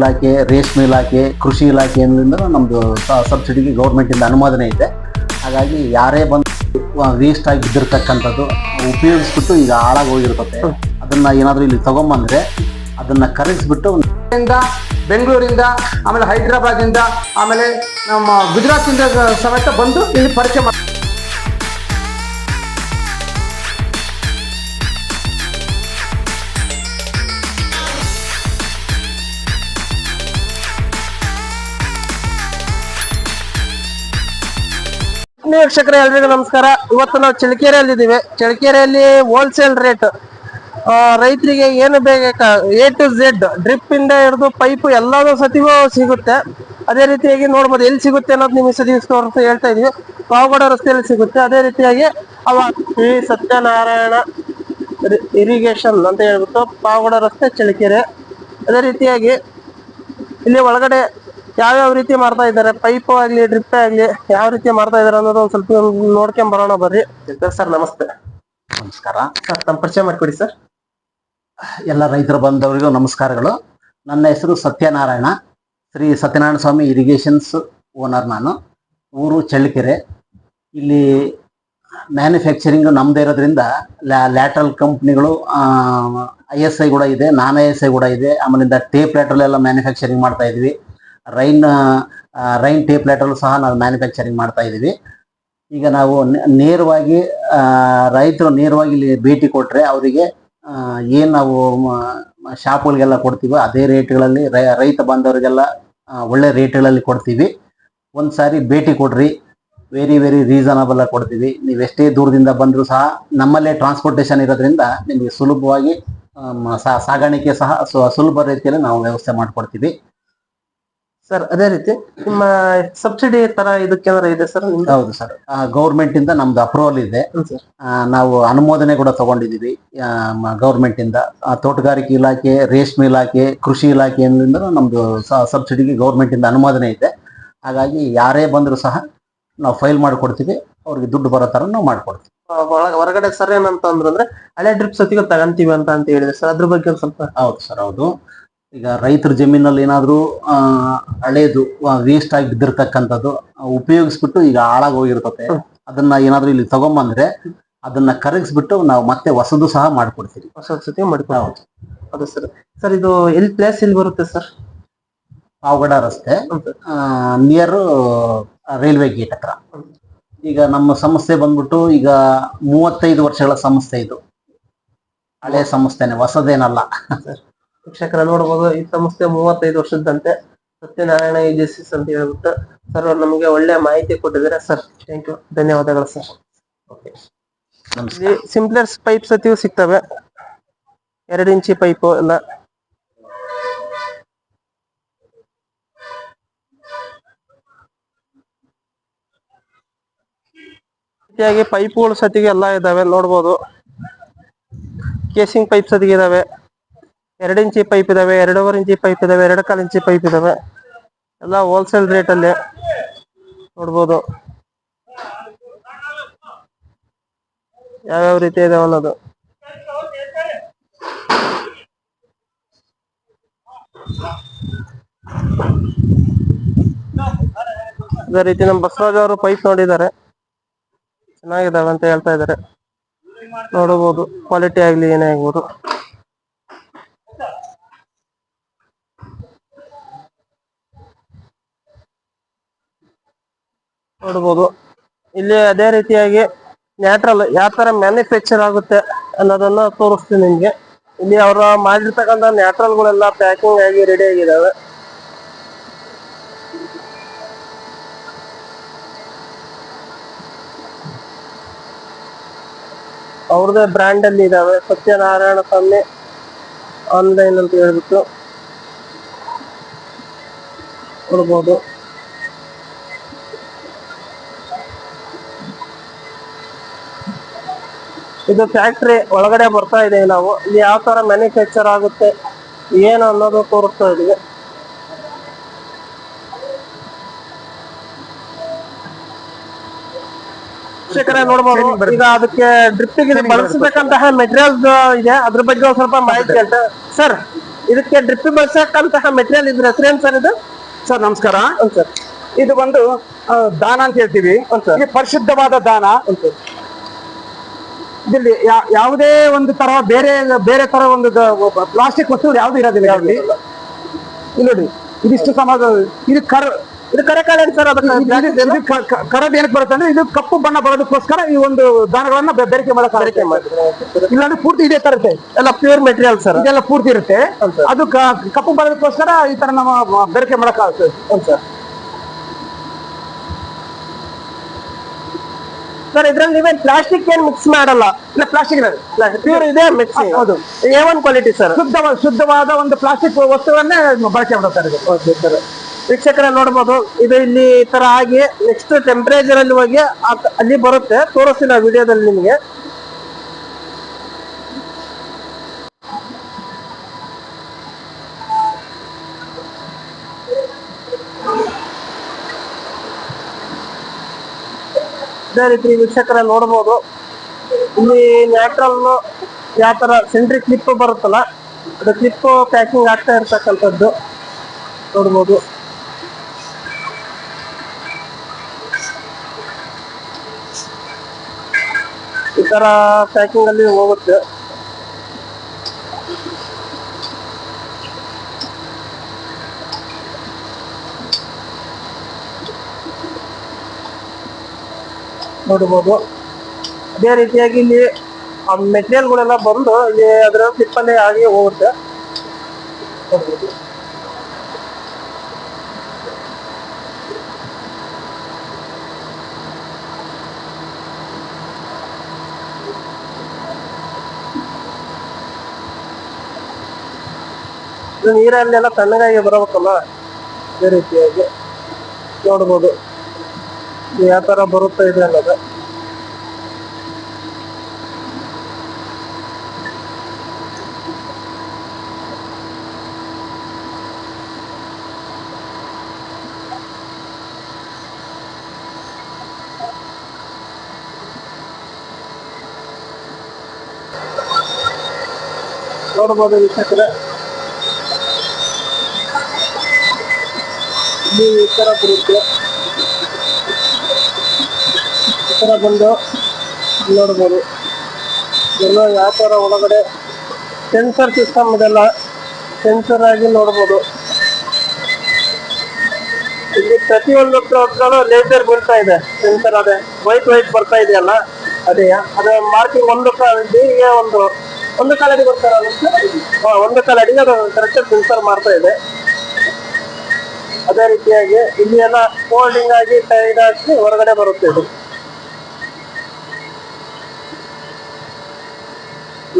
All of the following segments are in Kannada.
ಇಲಾಖೆ, ರೇಷ್ಮೆ ಇಲಾಖೆ, ಕೃಷಿ ಇಲಾಖೆಯಿಂದ ನಮ್ಮದು ಸಬ್ಸಿಡಿಗೆ ಗೌರ್ಮೆಂಟಿಂದ ಅನುಮೋದನೆ ಇದೆ. ಹಾಗಾಗಿ ಯಾರೇ ಬಂದು ವೇಸ್ಟ್ ಆಗಿ ಬಿದ್ದಿರ್ತಕ್ಕಂಥದ್ದು ಉಪಯೋಗಿಸ್ಬಿಟ್ಟು ಈಗ ಹಾಳಾಗಿ ಹೋಗಿರ್ತದೆ, ಅದನ್ನ ಏನಾದರೂ ಇಲ್ಲಿ ತಗೊಂಬಂದ್ರೆ ಅದನ್ನ ಕರಗಿಸ್ಬಿಟ್ಟು ಬೆಂಗಳೂರಿಂದ, ಆಮೇಲೆ ಹೈದರಾಬಾದಿಂದ, ಆಮೇಲೆ ನಮ್ಮ ಗುಜರಾತಿಂದ ಸಮೇತ ಬಂದು ಇಲ್ಲಿ ಪರಿಚಯ ಮಾಡಿ. ವೀಕ್ಷಕರೇ, ಎಲ್ರಿಗೂ ನಮಸ್ಕಾರ. ಇವತ್ತು ನಾವು ಚಳ್ಳಕೆರೆಯಲ್ಲಿ ಇದ್ದೀವಿ. ಚಳ್ಳಕೆರೆಯಲ್ಲಿ ಹೋಲ್ಸೇಲ್ ರೇಟ್ ರೈತರಿಗೆ ಏನು ಬೇಕಾ A to Z, ಡ್ರಿಪ್ ಇಂದ ಹಿಡಿದು ಪೈಪ್ ಎಲ್ಲದೂ ಸತಿಗೂ ಸಿಗುತ್ತೆ. ಅದೇ ರೀತಿಯಾಗಿ ನೋಡ್ಬೋದು ಎಲ್ಲಿ ಸಿಗುತ್ತೆ ಅನ್ನೋದು ನಿಮಗೆ ಸತಿ ಹೇಳ್ತಾ ಇದೀವಿ. ಪಾವಗಡ ರಸ್ತೆಯಲ್ಲಿ ಸಿಗುತ್ತೆ. ಅದೇ ರೀತಿಯಾಗಿ ಶ್ರೀ ಸತ್ಯನಾರಾಯಣ ಇರಿಗೇಷನ್ ಅಂತ ಹೇಳ್ಬಿಟ್ಟು ಪಾವಗಡ ರಸ್ತೆ ಚಳ್ಳಕೆರೆ. ಅದೇ ರೀತಿಯಾಗಿ ಇಲ್ಲಿ ಒಳಗಡೆ ಯಾವ್ಯಾವ ರೀತಿ ಮಾಡ್ತಾ ಇದ್ದಾರೆ, ಪೈಪ್ ಆಗ್ಲಿ ಡ್ರಿಪ್ ಆಗ್ಲಿ ಯಾವ ರೀತಿ ಮಾಡ್ತಾ ಇದಾರೆ ಅನ್ನೋದು ಒಂದ್ ಸ್ವಲ್ಪ ನೋಡ್ಕೊಂಡ್ ಬರೋಣ ಬರ್ರಿ. ಸರ್ ನಮಸ್ತೆ. ನಮಸ್ಕಾರ ಸರ್, ತಮ್ಮ ಪರಿಚಯ ಮಾಡ್ಕೊಡಿ ಸರ್. ಎಲ್ಲ ರೈತರ ಬಂಧವರಿಗೂ ನಮಸ್ಕಾರಗಳು. ನನ್ನ ಹೆಸರು ಸತ್ಯನಾರಾಯಣ, ಶ್ರೀ ಸತ್ಯನಾರಾಯಣ ಸ್ವಾಮಿ ಇರಿಗೇಷನ್ಸ್ ಓನರ್. ನಾನು ಊರು ಚಳ್ಳಕೆರೆ. ಇಲ್ಲಿ ಮ್ಯಾನುಫ್ಯಾಕ್ಚರಿಂಗ್ ನಮ್ಮದೇ ಇರೋದ್ರಿಂದ ಲ್ಯಾಟ್ರಲ್ ಕಂಪ್ನಿಗಳು ISI ಕೂಡ ಇದೆ, ನಾನ್ ISI ಕೂಡ ಇದೆ. ಆಮೇಲಿಂದ ಟೇಪ್ ಲ್ಯಾಟ್ರಲ್ ಮ್ಯಾನುಫ್ಯಾಕ್ಚರಿಂಗ್ ಮಾಡ್ತಾ ಇದ್ವಿ. ರೈನ್ ಟೇಪ್ ಲ್ಯಾಟ್ರಲ್ ಸಹ ನಾವು ಮ್ಯಾನುಫ್ಯಾಕ್ಚರಿಂಗ್ ಮಾಡ್ತಾ ಇದ್ದೀವಿ. ಈಗ ನಾವು ನೇರವಾಗಿ ರೈತರು ನೇರವಾಗಿ ಇಲ್ಲಿ ಭೇಟಿ ಕೊಟ್ಟರೆ ಅವರಿಗೆ ಏನು ನಾವು ಶಾಪ್ಗಳಿಗೆಲ್ಲ ಕೊಡ್ತೀವೋ ಅದೇ ರೇಟ್ಗಳಲ್ಲಿ ರೈತ ಬಾಂಧವರಿಗೆಲ್ಲ ಒಳ್ಳೆ ರೇಟ್ಗಳಲ್ಲಿ ಕೊಡ್ತೀವಿ. ಒಂದು ಸಾರಿ ಭೇಟಿ ಕೊಡ್ರಿ, ವೆರಿ ರೀಸನಬಲ್ ಆಗಿ ಕೊಡ್ತೀವಿ. ನೀವು ಎಷ್ಟೇ ದೂರದಿಂದ ಬಂದರೂ ಸಹ ನಮ್ಮಲ್ಲೇ ಟ್ರಾನ್ಸ್ಪೋರ್ಟೇಷನ್ ಇರೋದ್ರಿಂದ ನಿಮಗೆ ಸುಲಭವಾಗಿ ಸಾಗಾಣಿಕೆ ಸಹ ಸುಲಭ ರೀತಿಯಲ್ಲಿ ನಾವು ವ್ಯವಸ್ಥೆ ಮಾಡಿಕೊಡ್ತೀವಿ. ಸರ್, ಅದೇ ರೀತಿ ನಿಮ್ಮ ಸಬ್ಸಿಡಿ ತರ ಇದಕ್ಕೇನಾರ ಇದೆ ಸರ್? ಹೌದು ಸರ್, ಗೌರ್ಮೆಂಟ್ ಇಂದ ನಮ್ದು ಅಪ್ರೂವಲ್ ಇದೆ. ನಾವು ಅನುಮೋದನೆ ಕೂಡ ತಗೊಂಡಿದ್ದೀವಿ ಗೌರ್ಮೆಂಟ್ ಇಂದ. ತೋಟಗಾರಿಕೆ ಇಲಾಖೆ, ರೇಷ್ಮೆ ಇಲಾಖೆ, ಕೃಷಿ ಇಲಾಖೆಯಿಂದ ನಮ್ದು ಸಬ್ಸಿಡಿಗೆ ಗೌರ್ಮೆಂಟ್ ಇಂದ ಅನುಮೋದನೆ ಇದೆ. ಹಾಗಾಗಿ ಯಾರೇ ಬಂದರೂ ಸಹ ನಾವು ಫೈಲ್ ಮಾಡಿಕೊಡ್ತೀವಿ, ಅವ್ರಿಗೆ ದುಡ್ಡು ಬರೋ ತರ ನಾವು ಮಾಡ್ಕೊಡ್ತೀವಿ. ಹೊರಗಡೆ ಸರ್ ಏನಂತ ಅಂದ್ರೆ ಹಳೆ ಡ್ರಿಪ್ ಸತಿಗೆ ತಗಂತೀವಿ ಅಂತ ಹೇಳಿದ್ರೆ ಸರ್, ಅದ್ರ ಬಗ್ಗೆ ಸ್ವಲ್ಪ. ಹೌದು ಸರ್, ಹೌದು. ಈಗ ರೈತರ ಜಮೀನಲ್ಲಿ ಏನಾದರೂ ಹಳೇದು ವೇಸ್ಟ್ ಆಗಿ ಬಿದ್ದಿರ್ತಕ್ಕಂಥದ್ದು ಉಪಯೋಗಿಸ್ಬಿಟ್ಟು ಈಗ ಹಾಳಾಗಿ ಹೋಗಿರ್ತದೆ, ಅದನ್ನ ಏನಾದರೂ ಇಲ್ಲಿ ತಗೊಂಬಂದ್ರೆ ಅದನ್ನ ಕರಗಿಸ್ಬಿಟ್ಟು ನಾವು ಮತ್ತೆ ಹೊಸದು ಸಹ ಮಾಡ್ಕೊಡ್ತೀವಿ. ಹೊಸ ಸತಿ ಮಾಡ್ಕೊಡ್ತೀವಿ. ಹೌದು ಸರ್. ಸರ್, ಇದು ಎಲ್ಲಿ ಪ್ಲೇಸ್ ಎಲ್ಲಿ ಬರುತ್ತೆ ಸರ್? ಪಾವಗಡ ರಸ್ತೆ, ನಿಯರ್ ರೈಲ್ವೆ ಗೇಟ್ ಹತ್ರ. ಈಗ ನಮ್ಮ ಸಂಸ್ಥೆ ಬಂದ್ಬಿಟ್ಟು ಈಗ 35 ವರ್ಷಗಳ ಸಂಸ್ಥೆ. ಇದು ಹಳೆ ಸಂಸ್ಥೆನೆ, ಹೊಸದೇನಲ್ಲ. ಶಿಕ್ಷಕರ ನೋಡ್ಬೋದು, ಈ ಸಂಸ್ಥೆ 35 ವರ್ಷದಂತೆ. ಸತ್ಯನಾರಾಯಣ ಏಜೆನ್ಸೀಸ್ ಅಂತ ಹೇಳ್ಬಿಟ್ಟು ಸರ್ ಅವ್ರು ನಮಗೆ ಒಳ್ಳೆ ಮಾಹಿತಿ ಕೊಟ್ಟಿದ್ದಾರೆ. ಸರ್, ಥ್ಯಾಂಕ್ ಯು, ಧನ್ಯವಾದಗಳು ಸರ್. ಓಕೆ, ಸಿಂಪ್ಲೆಕ್ಸ್ ಪೈಪ್ ಸತಿಯೂ ಸಿಗ್ತವೆ, 2 ಇಂಚಿ ಪೈಪು ಎಲ್ಲ. ರೀತಿಯಾಗಿ ಪೈಪ್ಗಳು ಸತಿಗೆ ಎಲ್ಲ ಇದಾವೆ ನೋಡ್ಬೋದು. ಕೇಸಿಂಗ್ ಪೈಪ್ ಸತಿಗೆ ಇದಾವೆ, 2 ಇಂಚಿ ಪೈಪ್ ಇದಾವೆ, 2.5 ಇಂಚಿ ಪೈಪ್ ಇದಾವೆ, 2.25 ಇಂಚಿ ಪೈಪ್ ಇದಾವೆ. ಎಲ್ಲ ಹೋಲ್ಸೇಲ್ ರೇಟ್ ಅಲ್ಲಿ ನೋಡ್ಬೋದು ಯಾವ್ಯಾವ ರೀತಿ ಇದಾವೆ ಅನ್ನೋದು. ಅದೇ ರೀತಿ ನಮ್ಮ ಬಸವರಾಜ್ ಅವರು ಪೈಪ್ ನೋಡಿದ್ದಾರೆ, ಚೆನ್ನಾಗಿದ್ದಾವೆ ಅಂತ ಹೇಳ್ತಾ ಇದ್ದಾರೆ. ನೋಡಬಹುದು, ಕ್ವಾಲಿಟಿ ಆಗ್ಲಿ ಏನೇ ಆಗ್ಬೋದು. ನೋಡ್ಬೋದು ಇಲ್ಲಿ ಅದೇ ರೀತಿಯಾಗಿ ನ್ಯಾಟ್ರಲ್ ಯಾವ ತರ ಮ್ಯಾನುಫ್ಯಾಕ್ಚರ್ ಆಗುತ್ತೆ ಅನ್ನೋದನ್ನ ತೋರಿಸ್ತೀನಿ ನಿಮ್ಗೆ. ಇಲ್ಲಿ ಅವರ ಮಾಡಿರ್ತಕ್ಕಂಥ ನ್ಯಾಟ್ರಲ್ಗಳೆಲ್ಲ ಪ್ಯಾಕಿಂಗ್ ಆಗಿ ರೆಡಿ ಆಗಿದಾವೆ. ಅವ್ರದೇ ಬ್ರ್ಯಾಂಡ್ ಅಲ್ಲಿ ಇದಾವೆ, ಸತ್ಯನಾರಾಯಣ ಸ್ವಾಮಿ ಆನ್ಲೈನ್ ಅಂತ ಹೇಳ್ಬಿಟ್ಟು ನೋಡ್ಬೋದು. ಇದು ಫ್ಯಾಕ್ಟ್ರಿ ಒಳಗಡೆ ಬರ್ತಾ ಇದೀವಿ ನಾವು. ಇಲ್ಲಿ ಯಾವ ತರ ಮ್ಯಾನುಫ್ಯಾಕ್ಚರ್ ಆಗುತ್ತೆ ಏನು ಅನ್ನೋದು ತೋರಿಸ್ತಾ ಇದೀವಿ. ನೋಡ್ಬೋದು. ಈಗ ಅದಕ್ಕೆ ಡ್ರಿಪ್ಪಿಗೆ ಬಳಸಬೇಕಂತಹ ಮೆಟೀರಿಯಲ್ಸ್ ಇದೆ, ಅದ್ರ ಬಗ್ಗೆ ಒಂದ್ ಸ್ವಲ್ಪ ಮಾಹಿತಿ ಹೇಳ್ತಾ ಸರ್. ಇದಕ್ಕೆ ಡ್ರಿಪ್ ಬಳಸಕ್ಕಂತಹ ಮೆಟೀರಿಯಲ್ ಇದ್ರ ಹೆಸರೇನ್ ಸರ್ ಇದು? ಸರ್ ನಮಸ್ಕಾರ. ಸರ್ ಇದು ಬಂದು ದಾನ ಅಂತ ಹೇಳ್ತೀವಿ. ಇದು ಪರಿಶುದ್ಧವಾದ ದಾನ. ಇಲ್ಲಿ ಯಾವುದೇ ಒಂದು ತರ ಬೇರೆ ಬೇರೆ ತರ ಒಂದು ಪ್ಲಾಸ್ಟಿಕ್ ವಸ್ತುಗಳು ಯಾವ್ದು ಇರೋದಿಲ್ಲ. ಇಲ್ಲಿ ನೋಡಿ, ಇದಿಷ್ಟು ಸಮಾಜ ಇದು ಇದು ಕರೆಕಾಳು ಸರ್. ಕರದ್ ಏನಕ್ಕೆ ಬರುತ್ತೆ ಅಂದ್ರೆ ಇದು ಕಪ್ಪು ಬಣ್ಣ ಬರೋದಕ್ಕೋಸ್ಕರ ಈ ಒಂದು ದಾನಗಳನ್ನ ಬೆರಕೆ ಮಾಡಕ್ಕೆ ಇಲ್ಲಾಂದ್ರೆ ಪೂರ್ತಿ ಇದೇ ತರ ಇರುತ್ತೆ. ಎಲ್ಲ ಪ್ಯೂರ್ ಮೆಟೀರಿಯಲ್ ಸರ್, ಇದೆಲ್ಲ ಪೂರ್ತಿ ಇರುತ್ತೆ. ಅದು ಕಪ್ಪು ಬರೋದಕ್ಕೋಸ್ಕರ ಈ ತರ ನಮ್ಮ ಬೆರಕೆ ಮಾಡಕ್ ಆಗ್ತದೆ. ಸರ್ ಇದ್ರಲ್ಲಿ ನೀವೇನ್ ಪ್ಲಾಸ್ಟಿಕ್ ಏನ್ ಮಿಕ್ಸ್ ಮಾಡಲ್ಲ? ಇಲ್ಲ, ಪ್ಲಾಸ್ಟಿಕ್ ಪ್ಯೂರ್ ಇದೆ ಮಿಕ್ಸಿಂಗ್. ಹೌದು, A1 ಕ್ವಾಲಿಟಿ ಸರ್. ಶುದ್ಧವಾದ ಒಂದು ಪ್ಲಾಸ್ಟಿಕ್ ವಸ್ತುವನ್ನೇ ಬಳಕೆ ಮಾಡ್ತಾರೆ. ಓಕೆ ಸರ್, ವೀಕ್ಷಕರ ನೋಡ್ಬೋದು. ಇದು ಇಲ್ಲಿ ಈ ತರ ಆಗಿ ನೆಕ್ಸ್ಟ್ ಟೆಂಪರೇಚರ್ ಅಲ್ಲಿ ಹೋಗಿ ಅಲ್ಲಿ ಬರುತ್ತೆ. ತೋರಿಸ್ತೀನಿ ಆ ವಿಡಿಯೋದಲ್ಲಿ ನಿಮಗೆ. ಇದೇ ರೀತಿ ವೀಕ್ಷಕರ ನೋಡ್ಬೋದು. ಇಲ್ಲಿ ನ್ಯಾಟ್ರಲ್ ಯಾವ ತರ ಸೆಂಟ್ರಿ ಕ್ಲಿಪ್ ಬರುತ್ತಲ್ಲ, ಅದು ಕ್ಲಿಪ್ ಪ್ಯಾಕಿಂಗ್ ಆಗ್ತಾ ಇರ್ತಕ್ಕಂಥದ್ದು ನೋಡ್ಬೋದು. ಈ ತರ ಪ್ಯಾಕಿಂಗ್ ಅಲ್ಲಿ ಹೋಗುತ್ತೆ. ನೋಡ್ಬೋದು. ಅದೇ ರೀತಿಯಾಗಿ ಇಲ್ಲಿ ಆ ಮೆಟೀರಿಯಲ್ಗಳೆಲ್ಲ ಬಂದು ಇಲ್ಲಿ ಅದರ ಸಿಪ್ಪಲ್ಲೇ ಆಗಿ ಹೋಗುತ್ತೆ. ನೋಡ್ಬೋದು. ಇದು ನೀರಲ್ಲೆಲ್ಲ ತಣ್ಣಗಾಗಿ ಬರಬೇಕಲ್ಲ, ಅದೇ ರೀತಿಯಾಗಿ ನೋಡ್ಬೋದು ಯಾವ ತರ ಬರುತ್ತೆ ಇದೆ ಅನ್ನೋದು. ನೋಡ್ಬೋದು ವೀಕ್ಷಕರೇ, ಇಲ್ಲಿ ಈ ತರ ಬರುತ್ತೆ. ಈ ತರ ಬಂದು ನೋಡ್ಬೋದು ಎಲ್ಲ ಯಾವ ತರ ಒಳಗಡೆ ಸೆನ್ಸರ್ ಸಿಸ್ಟಮ್ ಇದೆಲ್ಲ ಸೆನ್ಸರ್ ಆಗಿ ನೋಡ್ಬೋದು. ಇಲ್ಲಿ ಪ್ರತಿಯೊಂದು ಪ್ಲಾಟ್ಗಳು ಲೇಸರ್ ಬೀಳ್ತಾ ಇದೆ. ಸೆನ್ಸರ್ ಅದೇ ವೈಟ್ ಬರ್ತಾ ಇದೆಯಲ್ಲ, ಅದೇ ಅದೇ ಮಾರ್ಕಿಂಗ್ ಒಂದು ಕಾಲಡಿ ಬರ್ತಾರೆ. ಒಂದು ಕಾಲಡಿಗೆ ಅದು ಕರೆಕ್ಟ್ ಸೆನ್ಸರ್ ಮಾಡ್ತಾ ಇದೆ. ಅದೇ ರೀತಿಯಾಗಿ ಇಲ್ಲಿ ಎಲ್ಲ ಫೋಲ್ಡಿಂಗ್ ಆಗಿ ಸೈಡ್ ಹಾಕಿ ಹೊರಗಡೆ ಬರುತ್ತೆ. ಇದು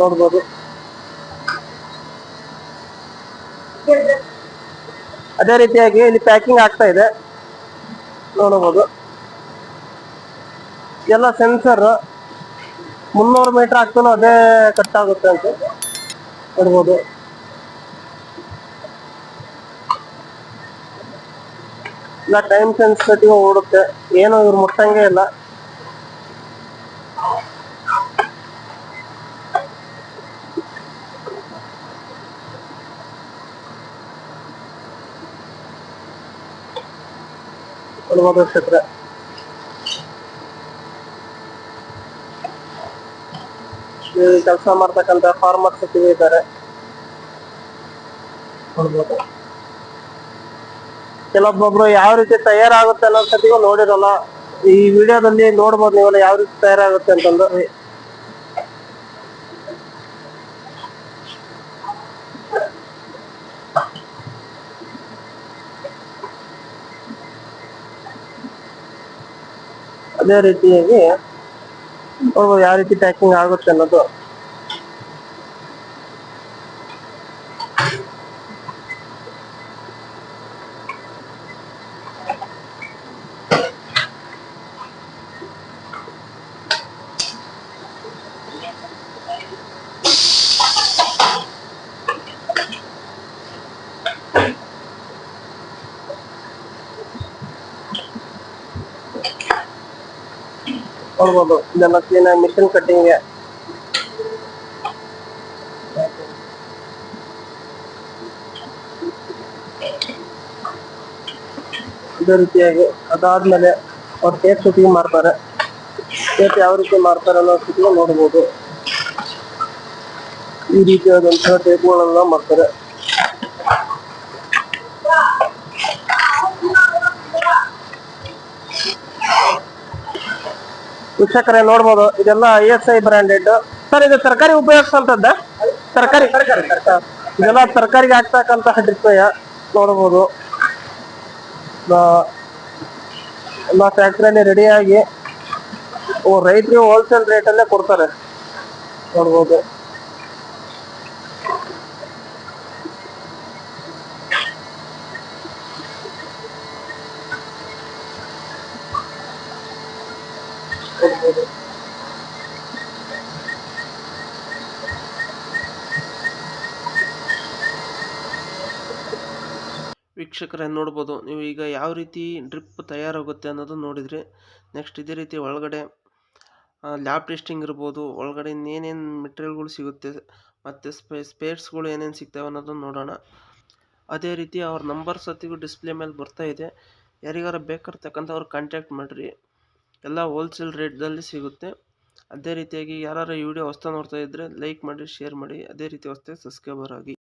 ನೋಡ್ಬೋದು. ಅದೇ ರೀತಿಯಾಗಿ ಇಲ್ಲಿ ಪ್ಯಾಕಿಂಗ್ ಆಗ್ತಾ ಇದೆ ನೋಡಬಹುದು. ಎಲ್ಲ ಸೆನ್ಸರ್ 300 ಮೀಟರ್ ಆಗ್ತಾನೋ ಅದೇ ಕಟ್ ಆಗುತ್ತೆ ಅಂತ ನೋಡ್ಬೋದು. ಇಲ್ಲ ಟೈಮ್ ಸೆನ್ಸಿಟಿವ್ ಓಡುತ್ತೆ, ಏನು ಇವ್ರು ಮುಟ್ಟಂಗೆ ಇಲ್ಲ. ನೋಡ್ಬೋದು ಕ್ಷೇತ್ರ. ಕೆಲಸ ಮಾಡ್ತಕ್ಕಂತ ಫಾರ್ಮರ್ಸ್ ಇದ್ದಾರೆ ನೋಡ್ಬೋದು. ಕೆಲವೊಬ್ಬೊಬ್ರು ಯಾವ ರೀತಿ ತಯಾರಾಗುತ್ತೆ ಅನ್ನೋ ಸತಿಗೂ ನೋಡಿರಲ್ಲ. ಈ ವಿಡಿಯೋದಲ್ಲಿ ನೋಡ್ಬೋದು ನೀವೆಲ್ಲ ಯಾವ ರೀತಿ ತಯಾರಾಗುತ್ತೆ ಅಂತಂದು. ಅದೇ ರೀತಿಯಾಗಿ ನೋಡ್ಬೋದು ಯಾವ ರೀತಿ ಪ್ಯಾಕಿಂಗ್ ಆಗುತ್ತೆ ಅನ್ನೋದು. ನೋಡ್ಬೋದು ಇದೆಲ್ಲ ಕ್ಲೀನ್ ಆಗಿ ಮಿಷಿನ್ ಕಟ್ಟಿಂಗ್. ಇದೇ ರೀತಿಯಾಗಿ ಅದಾದ್ಮೇಲೆ ಅವ್ರು ಟೇಪ್ ಶೂಟಿಂಗ್ ಮಾಡ್ತಾರೆ. ಟೇಪ್ ಯಾವ ರೀತಿ ಮಾಡ್ತಾರೆ ಅನ್ನೋ ಶೂಟಿಂಗ್ ನೋಡ್ಬೋದು. ಈ ರೀತಿಯಾದಂತಹ ಟೇಪ್ಗಳೆಲ್ಲ ಮಾಡ್ತಾರೆ. ವೀಕ್ಷಕರೇ ನೋಡ್ಬೋದು, ಇದೆಲ್ಲ ISI ಬ್ರಾಂಡೆಡ್. ಸರ್ ಇದು ತರಕಾರಿ ಉಪಯೋಗಿಸಂತದ್ದ? ತರಕಾರಿ ಇದೆಲ್ಲ ತರಕಾರಿಗೆ ಹಾಕ್ತಕ್ಕಂತಹ ಡ್ರಿಪ್ ನೋಡ್ಬೋದು. ಎಲ್ಲ ಫ್ಯಾಕ್ಟ್ರಿಯಲ್ಲಿ ರೆಡಿಯಾಗಿ ರೈತರಿಗೆ ಹೋಲ್ಸೇಲ್ ರೇಟಲ್ಲೇ ಕೊಡ್ತಾರೆ ನೋಡ್ಬೋದು. ವೀಕ್ಷಕರೇ ನೋಡ್ಬೋದು, ನೀವು ಈಗ ಯಾವ ರೀತಿ ಡ್ರಿಪ್ ತಯಾರಾಗುತ್ತೆ ಅನ್ನೋದು ನೋಡಿದ್ರಿ. ನೆಕ್ಸ್ಟ್ ಇದೇ ರೀತಿ ಒಳಗಡೆ ಲ್ಯಾಬ್ ಟೆಸ್ಟಿಂಗ್ ಇರ್ಬೋದು, ಒಳಗಡೆ ಇನ್ನೇನೇನು ಮೆಟೀರಿಯಲ್ಗಳು ಸಿಗುತ್ತೆ ಮತ್ತು ಸ್ಪೇರ್ಸ್ಗಳು ಏನೇನು ಸಿಗ್ತವೆ ಅನ್ನೋದನ್ನು ನೋಡೋಣ. ಅದೇ ರೀತಿ ಅವ್ರ ನಂಬರ್ ಸತಿಗೂ ಡಿಸ್ಪ್ಲೇ ಮೇಲೆ ಬರ್ತಾ ಇದೆ. ಯಾರಿಗಾರ ಬೇಕಾಗಿರ್ತಕ್ಕಂಥವ್ರು ಕಾಂಟ್ಯಾಕ್ಟ್ ಮಾಡಿರಿ. ಎಲ್ಲ ಹೋಲ್ಸೇಲ್ ರೇಟ್ದಲ್ಲಿ ಸಿಗುತ್ತೆ. ಅದೇ ರೀತಿಯಾಗಿ ಯಾರು ಈ ವಿಡಿಯೋ ಹೊಸ್ತಾ ನೋಡ್ತಾ ಇದ್ದರೆ ಲೈಕ್ ಮಾಡಿ, ಶೇರ್ ಮಾಡಿ. ಅದೇ ರೀತಿ ಹೊಸ್ತಾಗಿ ಸಬ್ಸ್ಕ್ರೈಬರ್ ಆಗಿ.